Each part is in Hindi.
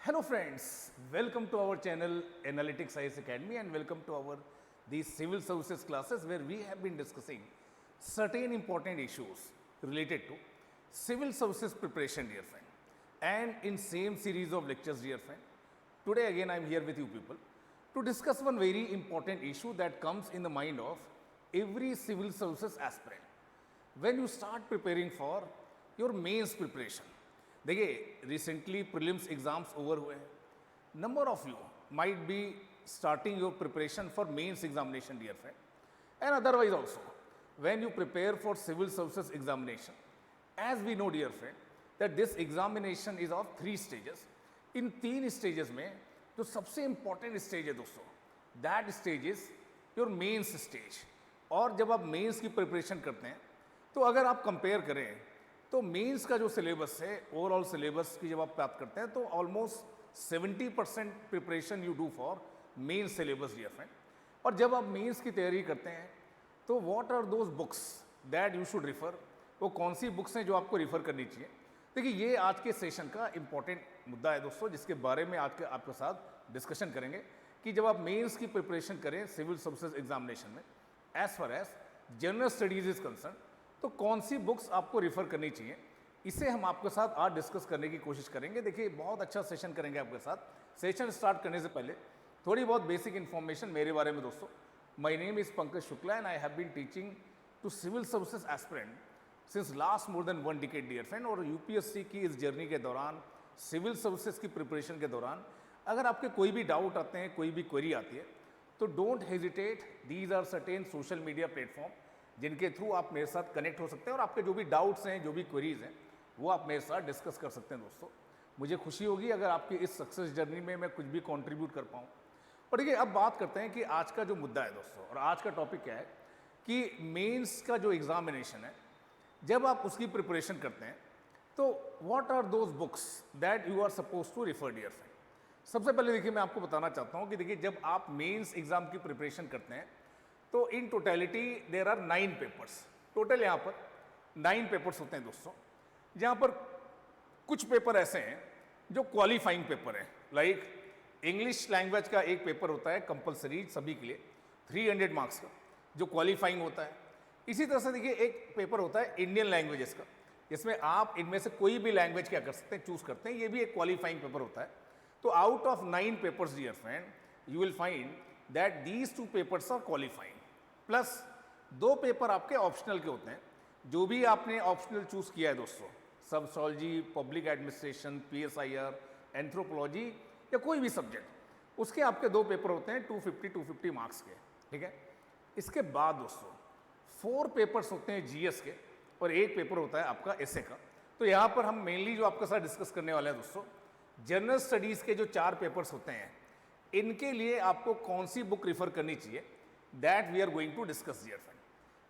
Hello friends, welcome to our channel Analytics IAS Academy and welcome to our these civil services classes where we have been discussing certain important issues related to civil services preparation, dear friend. And in same series of lectures, dear friend, today again I am here with you people to discuss one very important issue that comes in the mind of every civil services aspirant. When you start preparing for your mains preparation, देखिए रिसेंटली प्रीलिम्स एग्जाम्स ओवर हुए हैं. Number of you might be starting your preparation for mains examination, dear friend, and otherwise also when you prepare for civil services examination. As we know dear friend that this examination is of 3 stages. इन 3 स्टेजेस में जो सबसे इंपॉर्टेंट स्टेज है दोस्तों, that stage is your mains stage. और जब आप मेंस की प्रिपरेशन करते हैं तो अगर आप कंपेयर करें तो मेंस का जो सिलेबस है, ओवरऑल सिलेबस की जब आप बात करते हैं तो almost 70% preparation you do for mains syllabus, dear friend. और जब आप मेंस की तैयारी करते हैं तो what are those books that you should refer, वो कौन सी बुक्स हैं जो आपको रिफर करनी चाहिए. देखिए ये आज के सेशन का इंपॉर्टेंट मुद्दा है दोस्तों, जिसके बारे में आज के आपके साथ डिस्कशन करेंगे कि जब आप मेंस की प्रिपरेशन करें सिविल सर्विसेज एग्जामिनेशन में, as far as general studies is concern, तो कौन सी बुक्स आपको रिफ़र करनी चाहिए, इसे हम आपके साथ आज डिस्कस करने की कोशिश करेंगे. देखिए बहुत अच्छा सेशन करेंगे आपके साथ. सेशन स्टार्ट करने से पहले थोड़ी बहुत बेसिक इन्फॉर्मेशन मेरे बारे में दोस्तों. My name is Pankaj Shukla and I have been teaching to civil services aspirant since last more than 1 decade, dear friend. और यूपीएससी की इस जर्नी के दौरान, सिविल सर्विसेज की प्रिपरेशन के दौरान अगर आपके कोई भी डाउट आते हैं, कोई भी क्वेरी आती है, तो don't hesitate. These are certain social media platform जिनके थ्रू आप मेरे साथ कनेक्ट हो सकते हैं और आपके जो भी डाउट्स हैं, जो भी क्वेरीज हैं, वो आप मेरे साथ डिस्कस कर सकते हैं दोस्तों. मुझे खुशी होगी अगर आपकी इस सक्सेस जर्नी में मैं कुछ भी कंट्रीब्यूट कर पाऊँ. और देखिए अब बात करते हैं कि आज का जो मुद्दा है दोस्तों, और आज का टॉपिक क्या है कि मेंस का जो एग्जामिनेशन है, जब आप उसकी प्रिपरेशन करते हैं तो what are those books that you are suppose to refer, dear friend. सबसे पहले देखिए मैं आपको बताना चाहता हूँ कि देखिए जब आप मेंस एग्जाम की प्रिपरेशन करते हैं तो in totality there are 9 papers. Total यहाँ पर 9 पेपर्स होते हैं दोस्तों, जहाँ पर कुछ पेपर ऐसे हैं जो क्वालिफाइंग पेपर हैं. लाइक इंग्लिश लैंग्वेज का एक पेपर होता है कंपलसरी सभी के लिए 300 मार्क्स का, जो क्वालिफाइंग होता है. इसी तरह से देखिए एक पेपर होता है इंडियन लैंग्वेजेस का, जिसमें आप इनमें से कोई भी लैंग्वेज क्या कर सकते हैं, चूज करते हैं. ये भी एक क्वालिफाइंग पेपर होता है. तो out of 9 papers, dear friend, you will find that these 2 papers are qualifying, plus 2 paper आपके ऑप्शनल के होते हैं. जो भी आपने ऑप्शनल चूज किया है दोस्तों, सबसोलॉजी, पब्लिक एडमिनिस्ट्रेशन, PSIR, एंथ्रोपोलॉजी या कोई भी सब्जेक्ट, उसके आपके 2 पेपर होते हैं 250 मार्क्स के. ठीक है. इसके बाद दोस्तों 4 पेपर्स होते हैं GS के और 1 पेपर होता है आपका essay का. तो यहाँ पर हम मेनली जो आपके साथ डिस्कस करने वाले हैं दोस्तों, जनरल स्टडीज़ के जो 4 पेपर्स होते हैं, इनके लिए आपको कौन सी बुक रिफर करनी चाहिए, that we are going to discuss, dear friend.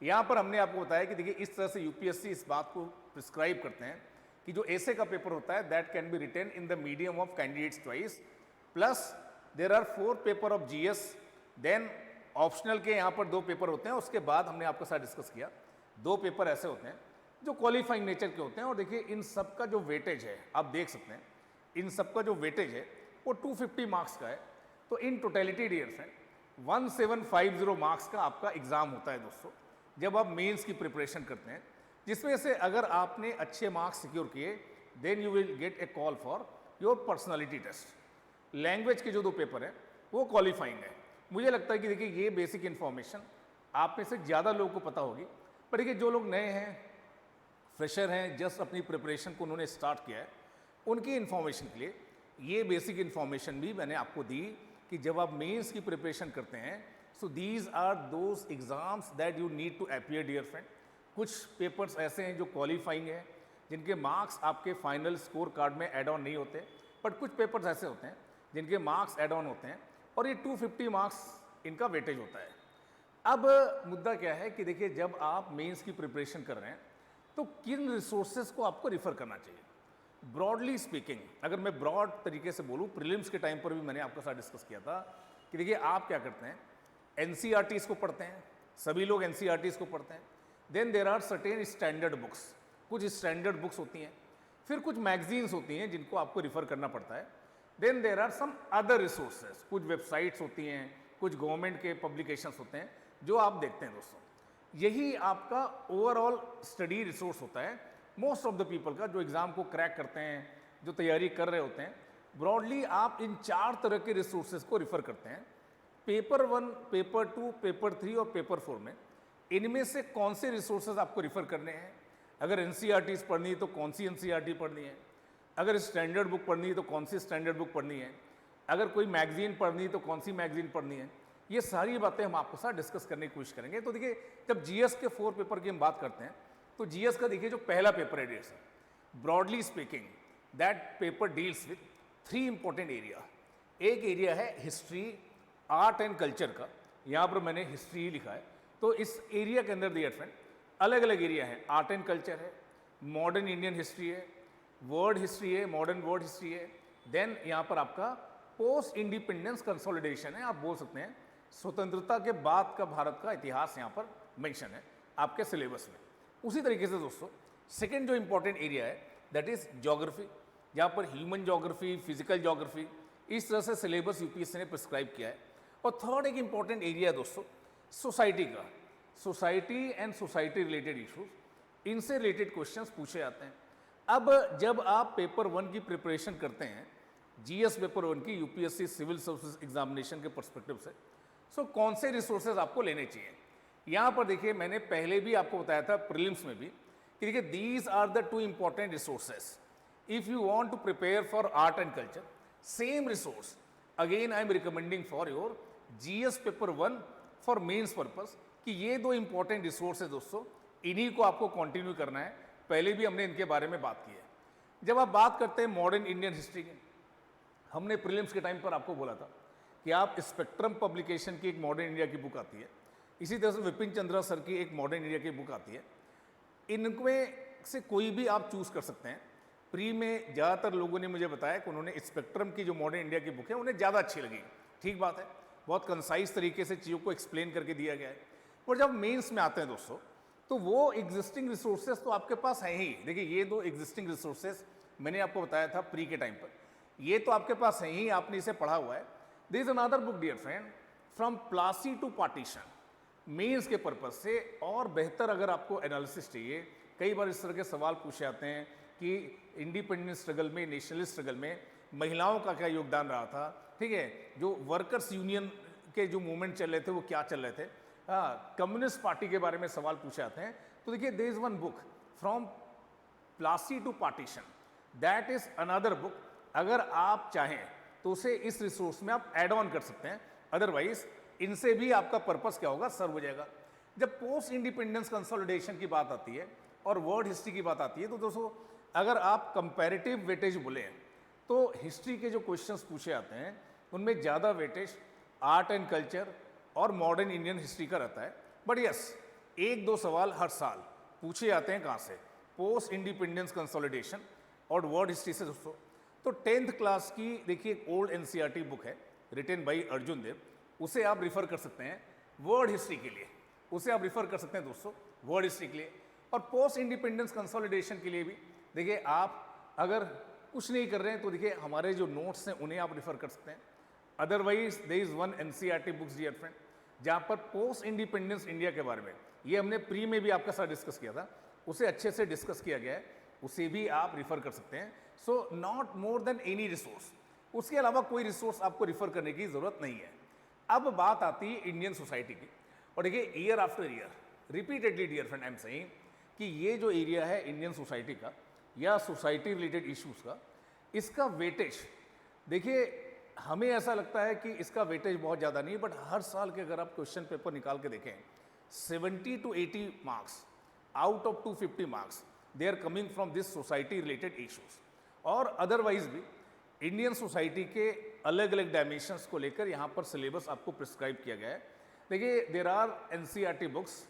यहाँ पर हमने आपको बताया कि देखिए इस तरह से यूपीएससी इस बात को प्रिस्क्राइब करते हैं कि जो ऐसे का पेपर होता है that can be written in the medium of candidates choice, plus there are 4 paper of GS, then optional के यहाँ पर 2 पेपर होते हैं. उसके बाद हमने आपके साथ डिस्कस किया 2 पेपर ऐसे होते हैं जो क्वालिफाइंग नेचर के होते हैं. और देखिए इन सब का जो वेटेज है आप देख सकते हैं, इन सब का जो वेटेज है वो 250 मार्क्स का है. तो in totality, dear friend, 1750 marks का आपका एग्जाम होता है दोस्तों जब आप मेंस की प्रिपरेशन करते हैं, जिसमें से अगर आपने अच्छे मार्क्स सिक्योर किए then you will get a call for your personality test. Language के जो 2 पेपर हैं वो क्वालिफाइंग है. मुझे लगता है कि देखिए ये बेसिक इन्फॉर्मेशन आप में से ज़्यादा लोगों को पता होगी, पर देखिए जो लोग नए हैं, फ्रेशर हैं, जस्ट अपनी प्रिपरेशन को उन्होंने स्टार्ट किया है, उनकी इन्फॉर्मेशन के लिए ये बेसिक इन्फॉर्मेशन भी मैंने आपको दी कि जब आप मेंस की प्रिपरेशन करते हैं, so these are those exams that you need to appear, dear friend. कुछ पेपर्स ऐसे हैं जो क्वालिफाइंग है, जिनके मार्क्स आपके फाइनल स्कोर कार्ड में एड ऑन नहीं होते, बट कुछ पेपर्स ऐसे होते हैं जिनके मार्क्स एड ऑन होते हैं और ये 250 मार्क्स इनका वेटेज होता है. अब मुद्दा क्या है कि देखिए जब आप मेंस की प्रिपरेशन कर रहे हैं तो किन रिसोर्सेज को आपको रिफ़र करना चाहिए. ब्रॉडली स्पीकिंग, अगर मैं ब्रॉड तरीके से बोलूँ, प्रीलिम्स के टाइम पर भी मैंने आपके साथ डिस्कस किया था कि देखिए आप क्या करते हैं, NCERTs को पढ़ते हैं, सभी लोग NCERTs को पढ़ते हैं. Then there are certain standard books, कुछ स्टैंडर्ड बुक्स होती हैं, फिर कुछ मैगजीन्स होती हैं जिनको आपको रिफ़र करना पड़ता है. Then there are some other resources, कुछ वेबसाइट्स होती हैं, कुछ गवर्नमेंट के पब्लिकेशंस होते हैं जो आप देखते हैं दोस्तों। यही आपका ओवरऑल स्टडी रिसोर्स होता है मोस्ट ऑफ द पीपल का, जो एग्ज़ाम को क्रैक करते हैं, जो तैयारी कर रहे होते हैं। ब्रॉडली आप इन 4 तरह के रिसोर्सेज को रिफ़र करते हैं। पेपर 1, पेपर 2, पेपर 3 और पेपर 4 में इनमें से कौन से रिसोर्सेज आपको रिफ़र करने हैं। अगर एनसीईआरटीज़ पढ़नी है तो कौन सी एनसीईआरटी पढ़नी है, अगर स्टैंडर्ड बुक पढ़नी है तो कौन सी स्टैंडर्ड बुक पढ़नी है, अगर कोई मैगजीन पढ़नी है तो कौन सी मैगजीन पढ़नी है। ये सारी बातें हम आपके साथ डिस्कस करने की कोशिश करेंगे। तो देखिए, जब जीएस के 4 पेपर की हम बात करते हैं तो जीएस का देखिए जो पहला पेपर है डेट से, broadly speaking that paper deals with 3 important area. एक एरिया है हिस्ट्री, आर्ट एंड कल्चर का, यहाँ पर मैंने हिस्ट्री लिखा है। तो इस एरिया के अंदर डियर फ्रेंड अलग अलग एरिया है, आर्ट एंड कल्चर है, मॉडर्न इंडियन हिस्ट्री है, वर्ड हिस्ट्री है, मॉडर्न वर्ड हिस्ट्री है। देन यहाँ पर आपका पोस्ट इंडिपेंडेंस कंसोलिडेशन है, आप बोल सकते हैं स्वतंत्रता के बाद का भारत का इतिहास यहाँ पर मेंशन है आपके सिलेबस में। उसी तरीके से दोस्तों सेकंड जो इंपॉर्टेंट एरिया है दैट इज ज्योग्राफी, जहाँ पर ह्यूमन ज्योग्राफी, फिजिकल ज्योग्राफी, इस तरह से सिलेबस यूपीएससी ने प्रिस्क्राइब किया है। और थर्ड एक इंपॉर्टेंट एरिया है दोस्तों सोसाइटी का, society and society related issues, इनसे रिलेटेड क्वेश्चंस पूछे जाते हैं। अब जब आप पेपर 1 की प्रिपरेशन करते हैं, जीएस पेपर 1 की यूपीएससी सिविल सर्विसेज एग्जामिनेशन के पर्सपेक्टिव से, सो कौन से रिसोर्सेज आपको लेने चाहिए। यहाँ पर देखिए मैंने पहले भी आपको बताया था प्रीलिम्स में भी कि देखिए these are the 2 important resources if you want to prepare for art and culture. Same resource again I am recommending for your GS paper 1 for mains purpose कि ये 2 इंपॉर्टेंट रिसोर्स है दोस्तों, इन्हीं को आपको कंटिन्यू करना है। पहले भी हमने इनके बारे में बात की है। जब आप बात करते हैं मॉडर्न इंडियन हिस्ट्री की, हमने प्रीलिम्स के टाइम पर आपको बोला था कि आप स्पेक्ट्रम पब्लिकेशन की एक मॉडर्न इंडिया की बुक आती है, इसी तरह से विपिन चंद्रा सर की एक मॉडर्न इंडिया की बुक आती है। इनमें से कोई भी आप चूज़ कर सकते हैं। प्री में ज़्यादातर लोगों ने मुझे बताया कि उन्होंने स्पेक्ट्रम की जो मॉडर्न इंडिया की बुक है उन्हें ज़्यादा अच्छी लगी। ठीक बात है, बहुत कंसाइज तरीके से चीज़ों को एक्सप्लेन करके दिया गया है। पर जब मेंस में आते हैं दोस्तों तो वो एग्जिस्टिंग रिसोर्सेज तो आपके पास है ही। देखिए ये 2 एग्जिस्टिंग रिसोर्सेज मैंने आपको बताया था प्री के टाइम पर, ये तो आपके पास है ही, आपने इसे पढ़ा हुआ है। There is another book dear friend from Plassey to partition, mains के पर्पज से और बेहतर अगर आपको एनालिसिस चाहिए। कई बार इस तरह के सवाल पूछे जाते हैं कि इंडिपेंडेंस स्ट्रगल में, नेशनलिस्ट स्ट्रगल में महिलाओं का क्या योगदान रहा था, ठीक है, जो वर्कर्स यूनियन के जो मूवमेंट चल रहे थे वो क्या चल रहे थे, कम्युनिस्ट पार्टी के बारे में सवाल पूछे जाते हैं। तो देखिए there is one book from Plassey to partition, that is another book. अगर आप चाहें तो उसे इस रिसोर्स में आप ऐड ऑन कर सकते हैं, अदरवाइज इनसे भी आपका पर्पस क्या होगा, सर्व हो जाएगा। जब पोस्ट इंडिपेंडेंस कंसोलिडेशन की बात आती है और वर्ड हिस्ट्री की बात आती है तो दोस्तों अगर आप कंपैरेटिव वेटेज बोले तो हिस्ट्री के जो क्वेश्चंस पूछे जाते हैं उनमें ज़्यादा वेटेज आर्ट एंड कल्चर और मॉडर्न इंडियन हिस्ट्री का रहता है। बट यस, 1-2 सवाल हर साल पूछे जाते हैं, कहाँ से, पोस्ट इंडिपेंडेंस कंसोलिडेशन और वर्ड हिस्ट्री से दोस्तों। तो 10th क्लास की देखिए एक ओल्ड एनसीईआरटी बुक है रिटन बाई अर्जुन देव, उसे आप रिफ़र कर सकते हैं वर्ड हिस्ट्री के लिए, उसे आप रिफ़र कर सकते हैं दोस्तों वर्ड हिस्ट्री के लिए। और पोस्ट इंडिपेंडेंस कंसोलिडेशन के लिए भी देखिए आप अगर कुछ नहीं कर रहे हैं तो देखिए हमारे जो नोट्स हैं उन्हें आप रिफ़र कर सकते हैं। Otherwise there is one NCERT books dear friend जहाँ पर पोस्ट इंडिपेंडेंस इंडिया के बारे में, ये हमने प्री में भी आपके साथ डिस्कस किया था, उसे अच्छे से डिस्कस किया गया है, उसे भी आप रिफ़र कर सकते हैं। So not more than any resource, उसके अलावा कोई रिसोर्स आपको रिफ़र करने की ज़रूरत नहीं है। अब बात आती है इंडियन सोसाइटी की, और देखिए year after year repeatedly dear friend I am saying कि ये जो एरिया है इंडियन सोसाइटी का या सोसाइटी रिलेटेड इश्यूज़ का, इसका वेटेज देखिए हमें ऐसा लगता है कि इसका वेटेज बहुत ज़्यादा नहीं है, बट हर साल के अगर आप क्वेश्चन पेपर निकाल के देखें 70 to 80 marks out of 250 marks they are coming from this society related issues. और अदरवाइज भी इंडियन सोसाइटी के अलग अलग डायमेंशंस को लेकर यहाँ पर सिलेबस आपको प्रिस्क्राइब किया गया है। देखिए there are NCERT books,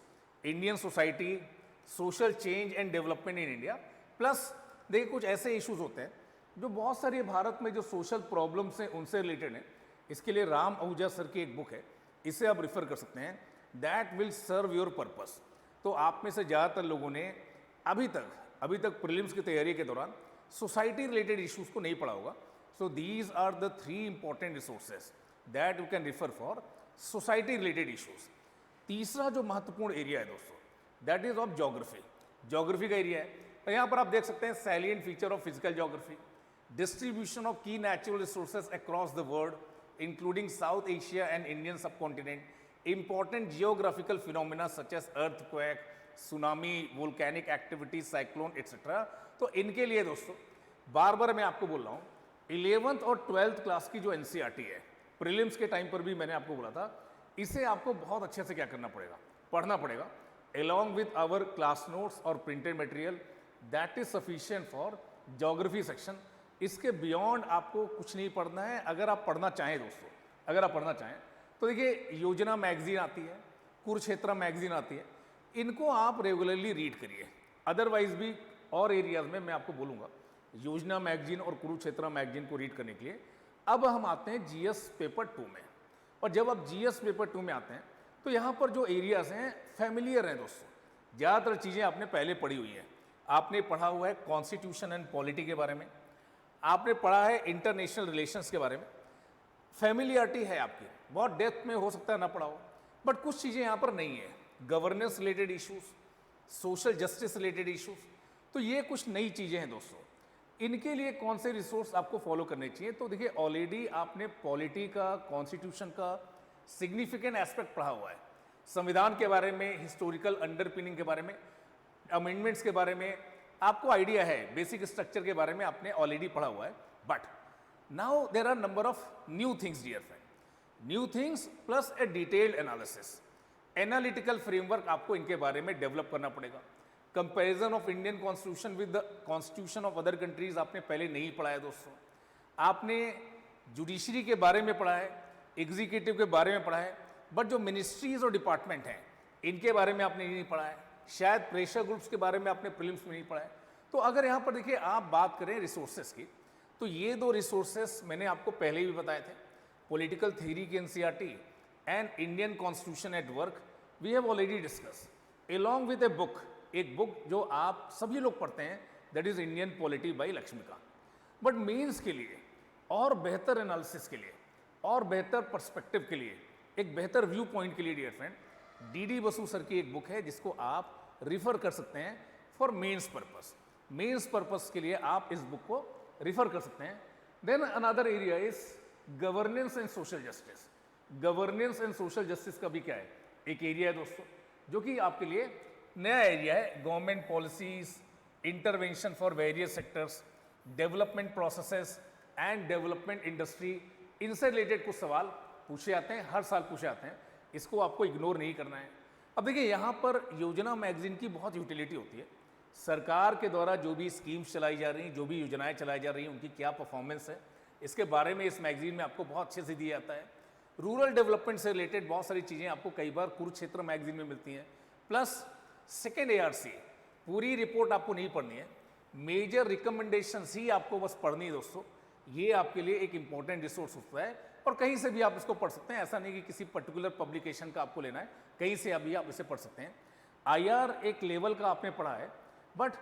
Indian society, social change and development in India, plus देखिए कुछ ऐसे इश्यूज होते हैं जो बहुत सारे भारत में जो सोशल प्रॉब्लम्स हैं उनसे रिलेटेड हैं। इसके लिए राम आहूजा सर की एक बुक है, इसे आप रिफ़र कर सकते हैं, that will serve your purpose. तो आप में से ज़्यादातर लोगों ने अभी तक प्रीलिम्स की तैयारी के दौरान सोसाइटी रिलेटेड इश्यूज़ को नहीं पढ़ा होगा। So these are the three important resources that you can refer for society related issues. तीसरा जो महत्वपूर्ण एरिया है दोस्तों, that is of geography. Geography का एरिया है, और यहाँ पर आप देख सकते हैं salient feature of physical geography, distribution of key natural resources across the world, including South Asia and Indian subcontinent, important geographical phenomena such as earthquake, tsunami, volcanic activity, cyclone, etc. तो इनके लिए दोस्तों बार बार मैं आपको बोल रहा हूँ, 11th और 12th क्लास की जो NCERT है, प्रीलिम्स के टाइम पर भी मैंने आपको बोला था, इसे आपको बहुत अच्छे से क्या करना पड़ेगा, पढ़ना पड़ेगा, along with our class notes और printed material that is sufficient for geography section. इसके बियॉन्ड आपको कुछ नहीं पढ़ना है. अगर आप पढ़ना चाहें दोस्तों, अगर आप पढ़ना चाहें तो देखिए योजना मैगजीन आती है, कुरुक्षेत्र मैगजीन आती है, इनको आप रेगुलरली रीड करिए. अदरवाइज भी और एरियाज में मैं आपको बोलूँगा योजना मैगजीन और कुरुक्षेत्र मैगजीन को रीड करने के लिए. अब हम आते हैं जीएस पेपर 2 में, और जब आप जीएस पेपर 2 में आते हैं तो यहाँ पर जो एरियाज हैं फैमिलियर हैं दोस्तों. ज़्यादातर चीज़ें आपने पहले पढ़ी हुई हैं. आपने पढ़ा हुआ है कॉन्स्टिट्यूशन एंड पॉलिटी के बारे में, आपने पढ़ा है इंटरनेशनल रिलेशंस के बारे में, फैमिलियरिटी है आपकी. बहुत डेप्थ में हो सकता है ना पढ़ा हो, बट कुछ चीज़ें यहाँ पर नहीं है. Governance related issues, social justice related issues, तो ये कुछ नई चीज़ें हैं दोस्तों. इनके लिए कौन से रिसोर्स आपको फॉलो करने चाहिए? तो देखिए ऑलरेडी आपने पॉलिटी का, कॉन्स्टिट्यूशन का सिग्निफिकेंट एस्पेक्ट पढ़ा हुआ है, संविधान के बारे में, हिस्टोरिकल अंडरपिनिंग के बारे में, अमेंडमेंट्स के बारे में आपको आइडिया है, बेसिक स्ट्रक्चर के बारे में आपने ऑलरेडी पढ़ा हुआ है. But now there are number of new things dear friend, new things plus a detailed analysis, analytical framework आपको इनके बारे में डेवलप करना पड़ेगा. Comparison of Indian constitution with the constitution of other countries आपने पहले नहीं पढ़ा है दोस्तों. आपने जुडिशरी के बारे में पढ़ा है, एग्जीक्यूटिव के बारे में पढ़ा है, बट जो मिनिस्ट्रीज और डिपार्टमेंट हैं इनके बारे में आपने नहीं पढ़ा है. शायद प्रेशर ग्रुप्स के बारे में आपने प्रीलिम्स में नहीं पढ़ा है. तो अगर यहाँ पर देखिए आप बात करें रिसोर्सेस की, तो ये दो रिसोर्सेस मैंने आपको पहले भी बताए थे. पॉलिटिकल थ्योरी की NCERT and Indian constitution at work we have already discuss, along with a book, एक बुक जो आप सभी लोग पढ़ते हैं, that is Indian polity by Laxmikanth. But mains के लिए और बेहतर एनालिसिस के लिए और बेहतर पर्सपेक्टिव के लिए, एक बेहतर व्यू पॉइंट के लिए dear friend, D Basu sir की एक बुक है जिसको आप रिफर कर सकते हैं for mains purpose. Mains purpose के लिए आप इस बुक को रिफर कर सकते हैं. Then another area is governance and social justice. Governance and social justice का भी क्या है, एक एरिया है दोस्तों, जो कि आपके लिए नया एरिया है. Government policies, intervention for various sectors, development processes and development industry, इनसे रिलेटेड कुछ सवाल पूछे जाते हैं, हर साल पूछे जाते हैं. इसको आपको इग्नोर नहीं करना है. अब देखिए यहाँ पर योजना मैगजीन की बहुत यूटिलिटी होती है. सरकार के द्वारा जो भी स्कीम्स चलाई जा रही हैं, जो भी योजनाएं चलाई जा रही हैं, उनकी क्या परफॉर्मेंस है, इसके बारे में इस मैगजीन में आपको बहुत अच्छे से दिया जाता है. रूरल डेवलपमेंट से रिलेटेड बहुत सारी चीज़ें आपको कई बार कुरुक्षेत्र मैगजीन में मिलती हैं. प्लस सेकेंड ARC, पूरी रिपोर्ट आपको नहीं पढ़नी है, मेजर रिकमेंडेशंस ही आपको बस पढ़नी है दोस्तों. ये आपके लिए एक इंपॉर्टेंट रिसोर्स होता है, और कहीं से भी आप इसको पढ़ सकते हैं. ऐसा नहीं कि किसी पर्टिकुलर पब्लिकेशन का आपको लेना है, कहीं से अभी आप इसे पढ़ सकते हैं. IR एक लेवल का आपने पढ़ा है, बट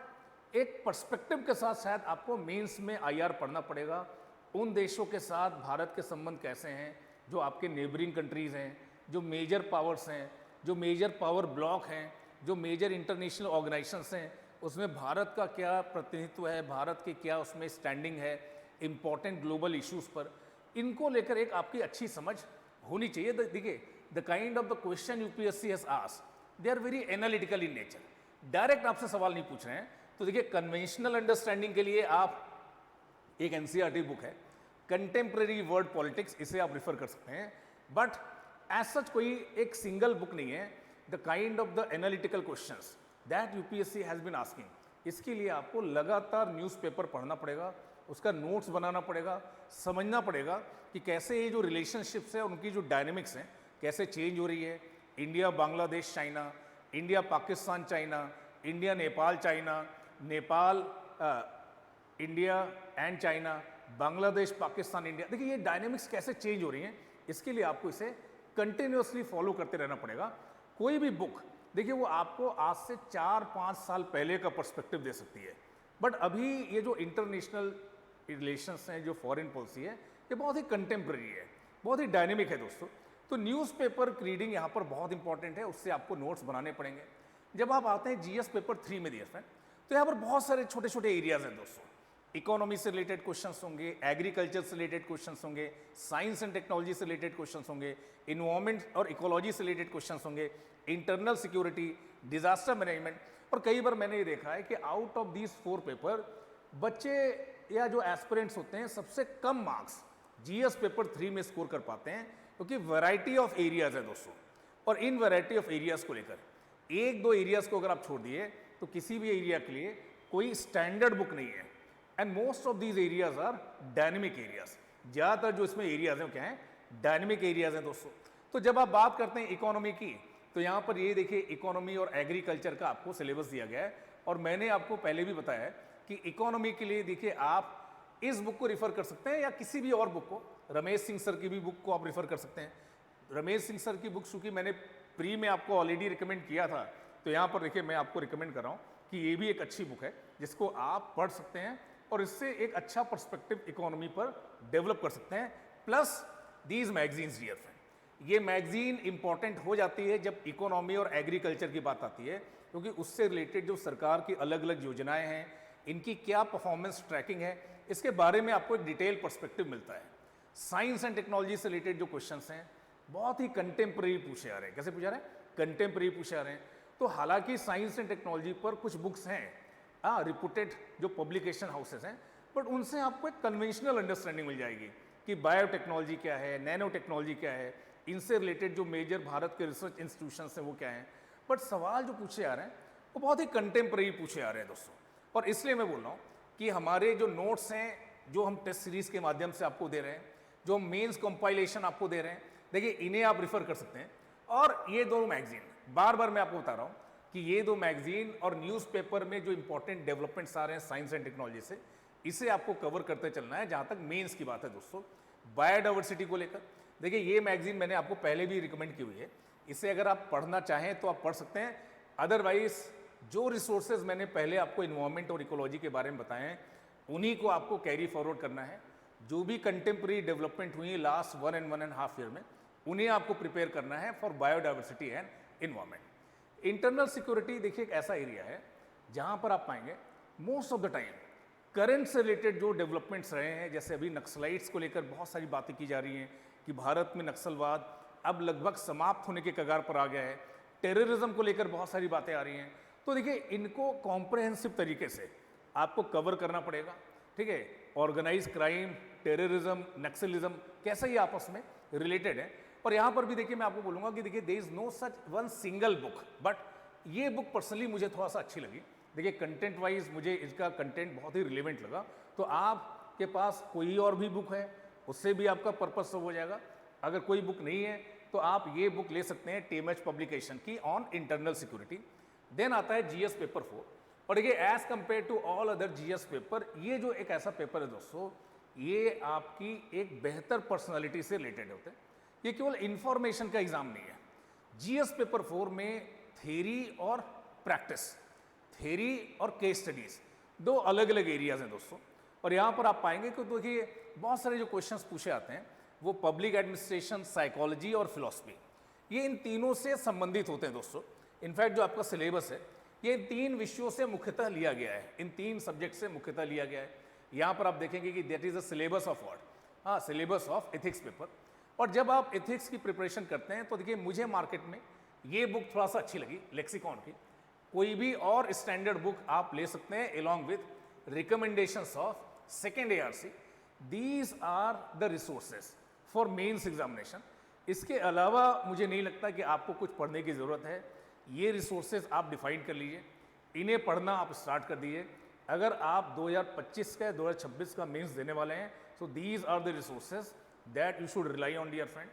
एक पर्सपेक्टिव के साथ शायद आपको मेंस में IR पढ़ना पड़ेगा. उन देशों के साथ भारत के संबंध कैसे हैं, जो आपके नेबरिंग कंट्रीज़ हैं, जो मेजर पावर्स हैं, जो मेजर पावर ब्लॉक हैं, जो मेजर इंटरनेशनल ऑर्गेनाइजेशंस हैं, उसमें भारत का क्या प्रतिनिधित्व है, भारत की क्या उसमें स्टैंडिंग है इंपॉर्टेंट ग्लोबल इश्यूज़ पर. इनको लेकर एक आपकी अच्छी समझ होनी चाहिए. देखिए the kind of the question UPSC has asked, they are very analytical in nature. Direct आपसे सवाल नहीं पूछ रहे हैं. तो देखिए कन्वेंशनल अंडरस्टैंडिंग के लिए आप एक एनसीईआरटी बुक है, कंटेम्प्रेरी वर्ल्ड पॉलिटिक्स, इसे आप रिफर कर सकते हैं. बट एज सच कोई एक सिंगल बुक नहीं है. The kind of the analytical questions that UPSC has been asking, इसके लिए आपको लगातार न्यूज़पेपर पढ़ना पड़ेगा, उसका नोट्स बनाना पड़ेगा, समझना पड़ेगा कि कैसे ये जो रिलेशनशिप्स है उनकी जो डायनेमिक्स हैं कैसे चेंज हो रही है. India Bangladesh China, India Pakistan China, India Nepal China, Nepal India and China, Bangladesh Pakistan India. देखिए ये डायनेमिक्स कैसे चेंज हो रही हैं, इसके लिए आपको इसे कंटिन्यूसली फॉलो करते रहना पड़ेगा. कोई भी बुक देखिए वो आपको आज से 4-5 साल पहले का पर्सपेक्टिव दे सकती है, बट अभी ये जो इंटरनेशनल रिलेशंस हैं, जो फॉरेन पॉलिसी है, ये बहुत ही कंटेम्प्रेरी है, बहुत ही डायनेमिक है दोस्तों। तो न्यूज़पेपर रीडिंग यहाँ पर बहुत इंपॉर्टेंट है, उससे आपको नोट्स बनाने पड़ेंगे। जब आप आते हैं जीएस पेपर 3 में DF, तो यहाँ पर बहुत सारे छोटे छोटे एरियाज हैं दोस्तों। इकोनॉमी से रिलेटेड क्वेश्चंस होंगे, एग्रीकल्चर से रिलेटेड क्वेश्चंस होंगे, साइंस एंड टेक्नोलॉजी से रिलेटेड क्वेश्चंस होंगे, इन्वायरमेंट और इकोलॉजी से रिलेटेड क्वेश्चंस होंगे, इंटरनल सिक्योरिटी, डिजास्टर मैनेजमेंट। और कई बार मैंने ये देखा है कि आउट ऑफ दीज 4 पेपर बच्चे या जो एस्पिरेंट्स होते हैं सबसे कम मार्क्स जीएस पेपर 3 में स्कोर कर पाते हैं, क्योंकि वैरायटी ऑफ एरियाज है दोस्तों। और इन वैरायटी ऑफ एरियाज को लेकर एक दो एरियाज को अगर आप छोड़ दिए तो किसी भी एरिया के लिए कोई स्टैंडर्ड बुक नहीं है। And most of these areas are dynamic areas. ज़्यादातर जो इसमें एरियाज हैं क्या हैं, डायनेमिक एरियाज हैं दोस्तों। तो जब आप बात करते हैं इकोनॉमी की, तो यहाँ पर ये देखिए इकोनॉमी और एग्रीकल्चर का आपको सिलेबस दिया गया है। और मैंने आपको पहले भी बताया है कि इकोनॉमी के लिए देखिए आप इस बुक को रिफर कर सकते हैं या किसी भी और बुक को, रमेश सिंह सर की भी बुक को आप रिफर कर सकते हैं। रमेश सिंह सर की बुक चूंकि मैंने प्री में आपको ऑलरेडी रिकमेंड किया था, तो यहाँ पर देखिए मैं आपको रिकमेंड कर रहा हूँ कि ये भी एक अच्छी बुक है जिसको आप पढ़ सकते हैं और इससे एक अच्छा पर्सपेक्टिव इकोनॉमी पर डेवलप कर सकते हैं। Plus these magazines dear friend, ये मैगजीन इंपॉर्टेंट हो जाती है जब इकोनॉमी और एग्रीकल्चर की बात आती है, क्योंकि उससे रिलेटेड जो सरकार की अलग अलग योजनाएं हैं, इनकी क्या परफॉर्मेंस ट्रैकिंग है, इसके बारे में आपको एक डिटेल पर्सपेक्टिव मिलता है। साइंस एंड टेक्नोलॉजी से रिलेटेड जो क्वेश्चंस हैं बहुत ही कंटेम्प्रेरी पूछे आ रहे हैं। कैसे पूछा रहे हैं? कंटेम्प्रेरी पूछे आ रहे हैं। तो हालांकि साइंस एंड टेक्नोलॉजी पर कुछ बुक्स हैं रिपुटेड जो पब्लिकेशन हाउसेस हैं, बट उनसे आपको एक कन्वेंशनल अंडरस्टैंडिंग मिल जाएगी कि बायोटेक्नोलॉजी क्या है, नैनो टेक्नोलॉजी क्या है, इनसे रिलेटेड जो मेजर भारत के रिसर्च इंस्टीट्यूशंस हैं वो क्या हैं। बट सवाल जो पूछे आ रहे हैं वो बहुत ही कंटेम्प्रेरी पूछे आ रहे हैं दोस्तों। और इसलिए मैं बोल रहा हूँ कि हमारे जो नोट्स हैं, जो हम टेस्ट सीरीज के माध्यम से आपको दे रहे हैं, जो हम मेंस कंपाइलेशन आपको दे रहे हैं, देखिए इन्हें आप रिफर कर सकते हैं। और ये दो मैगजीन, बार बार मैं आपको बता रहा हूँ कि ये दो मैगजीन और न्यूज़पेपर में जो इंपॉर्टेंट डेवलपमेंट्स आ रहे हैं साइंस एंड टेक्नोलॉजी से, इसे आपको कवर करते चलना है। जहाँ तक मेंस की बात है दोस्तों, बायोडाइवर्सिटी को लेकर, देखिए ये मैगजीन मैंने आपको पहले भी रिकमेंड की हुई है, इसे अगर आप पढ़ना चाहें तो आप पढ़ सकते हैं। अदरवाइज जो रिसोर्सेज मैंने पहले आपको इन्वायरमेंट और इकोलॉजी के बारे में बताए हैं, उन्हीं को आपको कैरी फॉरवर्ड करना है। जो भी कंटेम्प्रेरी डेवलपमेंट हुई लास्ट 1.5 ईयर में, उन्हें आपको प्रिपेयर करना है for biodiversity and environment. Internal security देखिए एक ऐसा एरिया है जहां पर आप पाएंगे most of the time current से रिलेटेड जो डेवलपमेंट्स रहे हैं, जैसे अभी नक्सलाइट्स को लेकर बहुत सारी बातें की जा रही हैं कि भारत में नक्सलवाद अब लगभग समाप्त होने के कगार पर आ गया है। टेररिज्म को लेकर बहुत सारी बातें आ रही हैं। तो देखिए इनको कॉम्प्रहेंसिव तरीके से आपको कवर करना पड़ेगा, ठीक है। ऑर्गेनाइज क्राइम, टेररिज्म, नक्सलिज्म कैसे ही आपस में रिलेटेड है। और यहाँ पर भी देखिए मैं आपको बोलूँगा कि देखिए there is no such one single book, but ये बुक पर्सनली मुझे थोड़ा सा अच्छी लगी। देखिए कंटेंट वाइज मुझे इसका कंटेंट बहुत ही रिलेवेंट लगा। तो आपके पास कोई और भी बुक है, उससे भी आपका पर्पस सब हो जाएगा। अगर कोई बुक नहीं है तो आप ये बुक ले सकते हैं टीएमएच पब्लिकेशन की ऑन इंटरनल सिक्योरिटी। देन आता है जीएस पेपर 4। और देखिए as compare to all other GS paper, ये जो एक ऐसा पेपर है दोस्तों, ये आपकी एक बेहतर पर्सनालिटी से रिलेटेड होते हैं। ये केवल इंफॉर्मेशन का एग्जाम नहीं है। जीएस पेपर 4 में थ्योरी और प्रैक्टिस, थ्योरी और केस स्टडीज, दो अलग अलग एरियाज हैं दोस्तों। और यहाँ पर आप पाएंगे कि देखिए बहुत सारे जो क्वेश्चंस पूछे आते हैं वो पब्लिक एडमिनिस्ट्रेशन, साइकोलॉजी और फिलॉसफी, ये इन तीनों से संबंधित होते हैं दोस्तों। इनफैक्ट जो आपका सिलेबस है ये इन 3 विषयों से मुख्यतः लिया गया है, इन 3 सब्जेक्ट से मुख्यतः लिया गया है। यहाँ पर आप देखेंगे कि that is a syllabus of what, हाँ सिलेबस ऑफ एथिक्स पेपर। और जब आप एथिक्स की प्रिपरेशन करते हैं तो देखिए मुझे मार्केट में ये बुक थोड़ा सा अच्छी लगी, लेक्सिकॉन की। कोई भी और स्टैंडर्ड बुक आप ले सकते हैं along with recommendations of second ARC। These are the resources for mains examination. इसके अलावा मुझे नहीं लगता कि आपको कुछ पढ़ने की ज़रूरत है। ये रिसोर्सेज आप डिफाइन कर लीजिए, इन्हें पढ़ना आप स्टार्ट कर दीजिए। अगर आप 2025 का 2026 का मेंस देने वाले हैं, so these are the resources that you should rely on dear friend.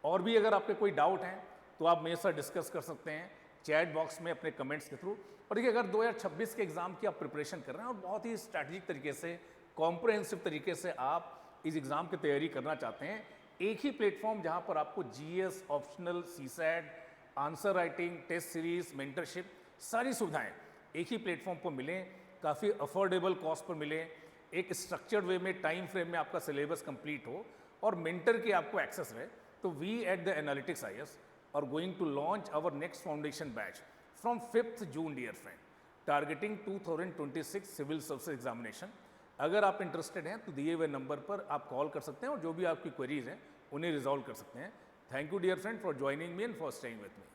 और भी अगर आपके कोई डाउट हैं तो आप मेरे साथ डिस्कस कर सकते हैं चैट बॉक्स में अपने कमेंट्स के थ्रू। और देखिए अगर 2026 के एग्ज़ाम की आप प्रिपरेशन कर रहे हैं और बहुत ही स्ट्रैटेजिक तरीके से, कॉम्प्रहेंसिव तरीके से आप इस एग्ज़ाम की तैयारी करना चाहते हैं, एक ही प्लेटफॉर्म जहां पर आपको GS, optional, CSAT, answer writing, test series, mentorship, सारी सुविधाएं एक ही प्लेटफॉर्म पर मिलें, काफ़ी अफोर्डेबल कॉस्ट पर मिलें, एक स्ट्रक्चर्ड वे में टाइम फ्रेम में आपका सिलेबस कंप्लीट हो और मेंटर की आपको एक्सेस रहे, तो we at the analytics IAS are going to launch our next foundation batch from 5th June dear friend, targeting 2026 civil service examination. अगर आप इंटरेस्टेड हैं तो दिए हुए नंबर पर आप कॉल कर सकते हैं और जो भी आपकी क्वेरीज हैं उन्हें रिजॉल्व कर सकते हैं। Thank you dear friend for joining me and for staying with me.